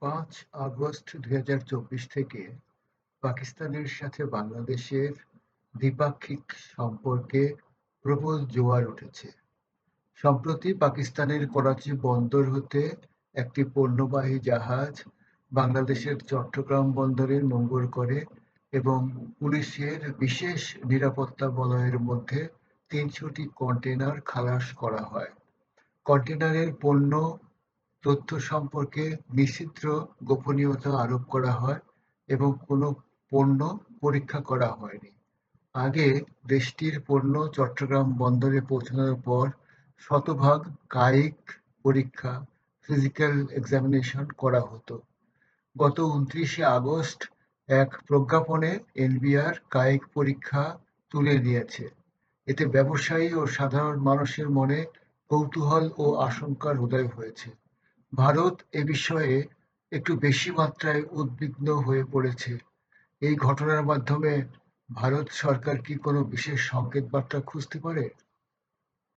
৫ August ২০২৪ থেকে পাকিস্তানের সাথে বাংলাদেশের দ্বিপাক্ষিক সম্পর্কে প্রবল জোয়ার উঠেছে। সম্প্রতি পাকিস্তানের করাচি বন্দর হতে একটি পণ্যবাহী জাহাজ বাংলাদেশের চট্টগ্রাম বন্দরে নোঙর করে এবং পুলিশের বিশেষ নিরাপত্তা বলয়ের মধ্যে ৩০০টি কন্টেইনার খালাস করা হয়। কন্টেইনারের পণ্য তথ্য সম্পর্কে নিশ্চিদ্র গোপনীয়তা আরোপ করা হয় এবং কোনো পণ্য পরীক্ষা করা হয়নি। আগে দেশটির পণ্য চট্টগ্রাম বন্দরে পৌঁছানোর পর শতভাগ কায়িক পরীক্ষা ফিজিক্যাল এক্সামিনেশন করা হতো। গত ২৯শে আগস্ট এক প্রজ্ঞাপনে এনবিআর কায়িক পরীক্ষা তুলে নিয়েছে। এতে ব্যবসায়ী ও সাধারণ মানুষের মনে কৌতূহল ও আশঙ্কার উদয় হয়েছে। ভারত এ বিষয়ে একটু বেশি মাত্রায় উদ্বিগ্ন হয়ে পড়েছে। এই ঘটনার মাধ্যমে ভারত সরকার কি কোনো বিশেষ সংকেত বার্তা খুঁজতে পারে?